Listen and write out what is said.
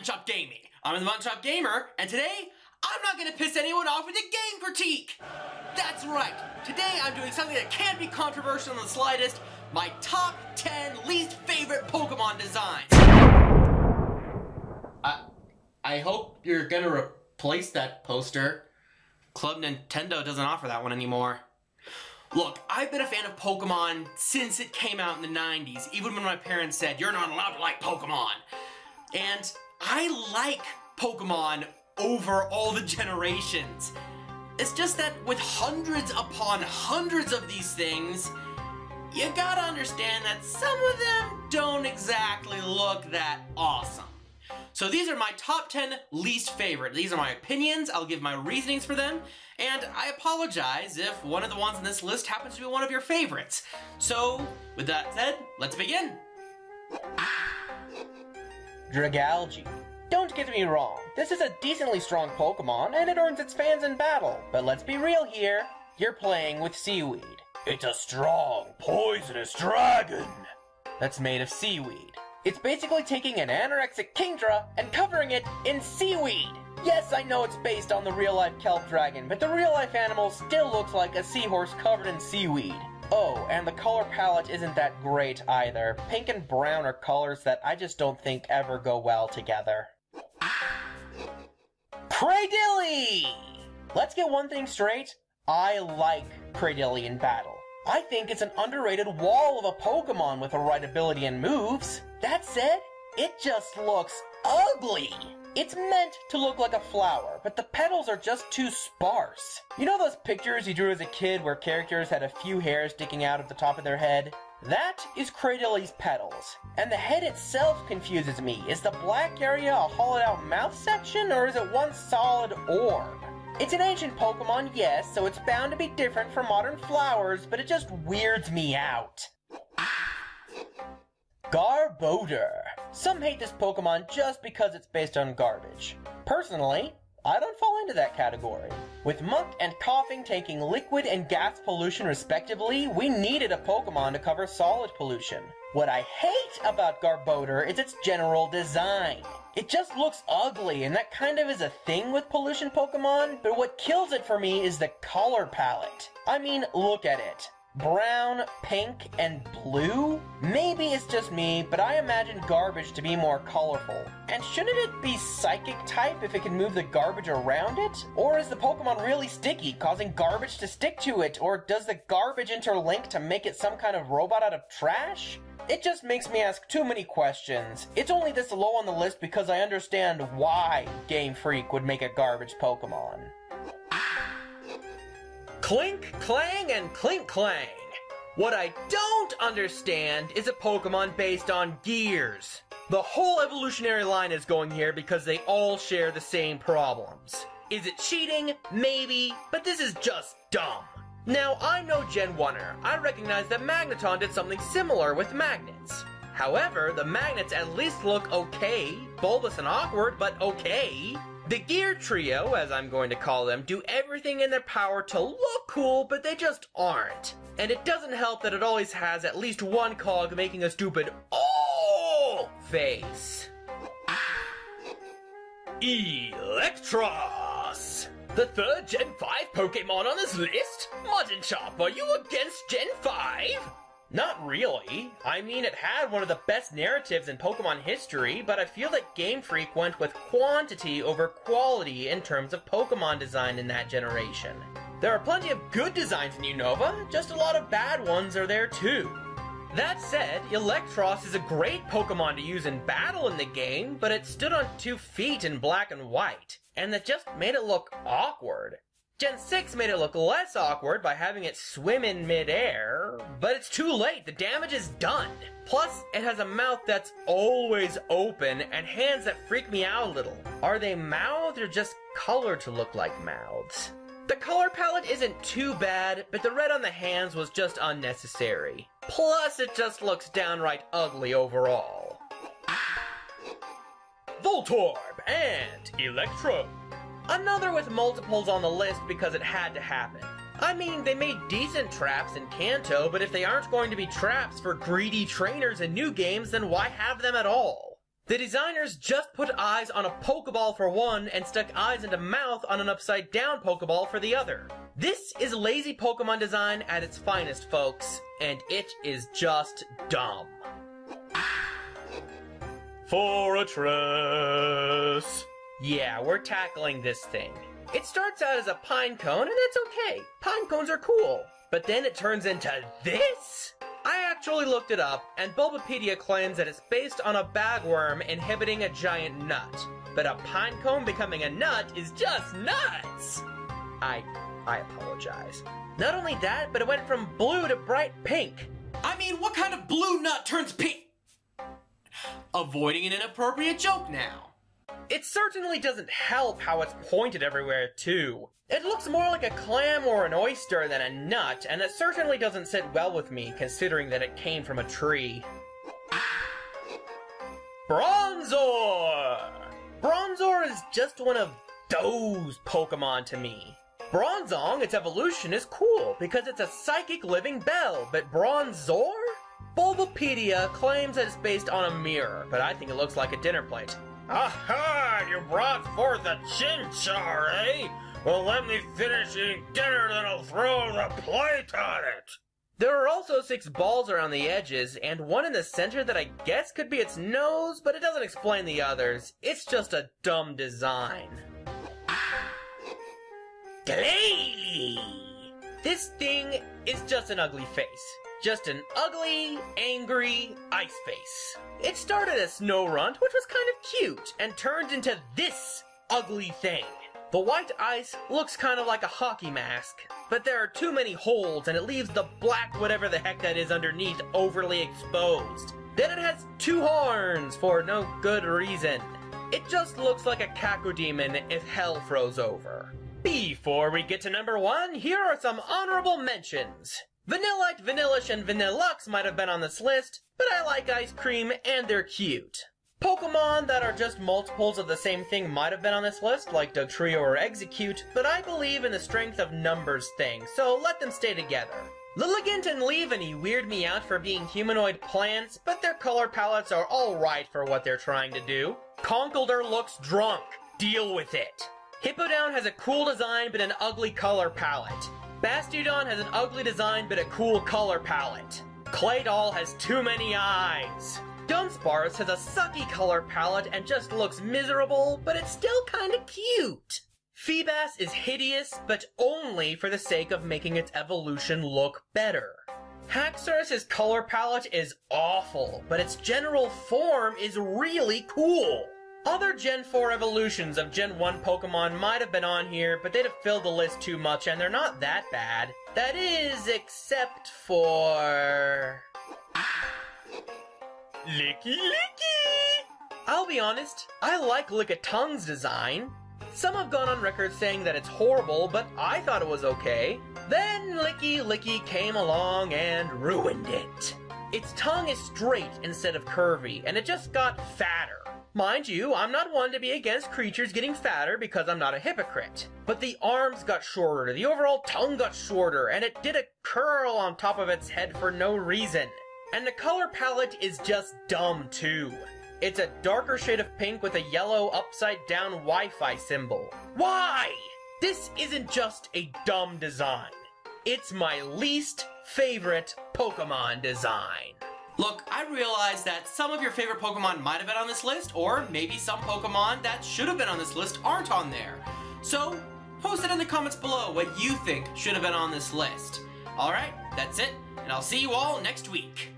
Button Shop Gaming. I'm the Button Shop Gamer, and today, I'm not gonna piss anyone off with a game critique! That's right, today I'm doing something that can't be controversial in the slightest, my top 10 least favorite Pokemon designs. I hope you're gonna replace that poster. Club Nintendo doesn't offer that one anymore. Look, I've been a fan of Pokemon since it came out in the 90s, even when my parents said, you're not allowed to like Pokemon. And I like Pokemon over all the generations. It's just that with hundreds upon hundreds of these things, you gotta understand that some of them don't exactly look that awesome. So these are my top 10 least favorite. These are my opinions, I'll give my reasonings for them, and I apologize if one of the ones on this list happens to be one of your favorites. So, with that said, let's begin. Dragalge. Don't get me wrong, this is a decently strong Pokemon and it earns its fans in battle, but let's be real here, you're playing with seaweed. It's a strong, poisonous dragon that's made of seaweed. It's basically taking an anorexic Kingdra and covering it in seaweed. Yes, I know it's based on the real-life kelp dragon, but the real-life animal still looks like a seahorse covered in seaweed. Oh, and the color palette isn't that great either. Pink and brown are colors that I just don't think ever go well together. Cradily! Let's get one thing straight. I like Cradily in battle. I think it's an underrated wall of a Pokemon with the right ability and moves. That said, it just looks ugly. It's meant to look like a flower, but the petals are just too sparse. You know those pictures you drew as a kid where characters had a few hairs sticking out of the top of their head? That is Cradily's petals. And the head itself confuses me. Is the black area a hollowed out mouth section, or is it one solid orb? It's an ancient Pokemon, yes, so it's bound to be different from modern flowers, but it just weirds me out. Garbodor. Some hate this Pokemon just because it's based on garbage. Personally, I don't fall into that category. With Muck and Coughing taking liquid and gas pollution respectively, we needed a Pokemon to cover solid pollution. What I hate about Garbodor is its general design. It just looks ugly, and that kind of is a thing with pollution Pokemon, but what kills it for me is the color palette. I mean, look at it. Brown, pink, and blue? Maybe it's just me, but I imagine garbage to be more colorful. And shouldn't it be psychic type if it can move the garbage around it? Or is the Pokemon really sticky, causing garbage to stick to it? Or does the garbage interlink to make it some kind of robot out of trash? It just makes me ask too many questions. It's only this low on the list because I understand why Game Freak would make a garbage Pokemon. Clink, Clang, and Clink Clang. What I don't understand is a Pokemon based on gears. The whole evolutionary line is going here because they all share the same problems. Is it cheating? Maybe, but this is just dumb. Now, I'm no Gen 1er. I recognize that Magneton did something similar with magnets. However, the magnets at least look okay, bulbous and awkward, but okay. The Gear Trio, as I'm going to call them, do everything in their power to look cool, but they just aren't. And it doesn't help that it always has at least one cog making a stupid "oh" face. Electros! The third Gen 5 Pokemon on this list? Mutton Chop, are you against Gen 5? Not really. I mean, it had one of the best narratives in Pokemon history, but I feel that Game Freak went with quantity over quality in terms of Pokemon design in that generation. There are plenty of good designs in Unova, just a lot of bad ones are there too. That said, Electros is a great Pokemon to use in battle in the game, but it stood on 2 feet in black and white, and that just made it look awkward. Gen 6 made it look less awkward by having it swim in midair, but it's too late, the damage is done. Plus, it has a mouth that's always open and hands that freak me out a little. Are they mouthed or just colored to look like mouths? The color palette isn't too bad, but the red on the hands was just unnecessary. Plus, it just looks downright ugly overall. Voltorb and Electro. Another with multiples on the list because it had to happen. I mean, they made decent traps in Kanto, but if they aren't going to be traps for greedy trainers in new games, then why have them at all? The designers just put eyes on a Pokeball for one and stuck eyes into mouth on an upside down Pokeball for the other. This is lazy Pokemon design at its finest, folks, and it is just dumb. Fortress! Yeah, we're tackling this thing. It starts out as a pine cone, and that's okay. Pine cones are cool. But then it turns into this? I actually looked it up, and Bulbapedia claims that it's based on a bagworm inhibiting a giant nut. But a pine cone becoming a nut is just nuts! I apologize. Not only that, but it went from blue to bright pink. I mean, what kind of blue nut turns pink? Avoiding an inappropriate joke now. It certainly doesn't help how it's pointed everywhere, too. It looks more like a clam or an oyster than a nut, and it certainly doesn't sit well with me, considering that it came from a tree. Bronzor! Bronzor is just one of those Pokemon to me. Bronzong, its evolution, is cool, because it's a psychic living bell, but Bronzor? Bulbapedia claims that it's based on a mirror, but I think it looks like a dinner plate. Aha! You brought forth a Chinchar, eh? Well, let me finish eating dinner, then I'll throw the plate on it! There are also 6 balls around the edges, and one in the center that I guess could be its nose, but it doesn't explain the others. It's just a dumb design. Glalie! This thing is just an ugly face. Just an ugly, angry ice face. It started as Snorunt, which was kind of cute, and turned into this ugly thing. The white ice looks kind of like a hockey mask, but there are too many holes and it leaves the black whatever the heck that is underneath overly exposed. Then it has 2 horns for no good reason. It just looks like a Cacodemon if hell froze over. Before we get to number 1, here are some honorable mentions. Vanillite, Vanillish, and Vanillux might have been on this list, but I like ice cream and they're cute. Pokemon that are just multiples of the same thing might have been on this list, like Dugtrio or Execute, but I believe in the strength of numbers thing, so let them stay together. Lilligant and Leaveney weird me out for being humanoid plants, but their color palettes are alright for what they're trying to do. Conkeldurr looks drunk. Deal with it. Hippowdon has a cool design but an ugly color palette. Bastiodon has an ugly design but a cool color palette. Claydol has too many eyes. Dunsparce has a sucky color palette and just looks miserable, but it's still kinda cute. Feebas is hideous, but only for the sake of making its evolution look better. Haxorus's color palette is awful, but its general form is really cool. Other Gen 4 evolutions of Gen 1 Pokemon might have been on here, but they'd have filled the list too much, and they're not that bad. That is, except for... Licky Licky! I'll be honest, I like Lickitung's design. Some have gone on record saying that it's horrible, but I thought it was okay. Then Licky Licky came along and ruined it. Its tongue is straight instead of curvy, and it just got fatter. Mind you, I'm not one to be against creatures getting fatter because I'm not a hypocrite. But the arms got shorter, the overall tongue got shorter, and it did a curl on top of its head for no reason. And the color palette is just dumb too. It's a darker shade of pink with a yellow upside down Wi-Fi symbol. Why? This isn't just a dumb design. It's my least favorite Pokemon design. Look, I realize that some of your favorite Pokemon might have been on this list, or maybe some Pokemon that should have been on this list aren't on there. So, post it in the comments below what you think should have been on this list. Alright, that's it, and I'll see you all next week.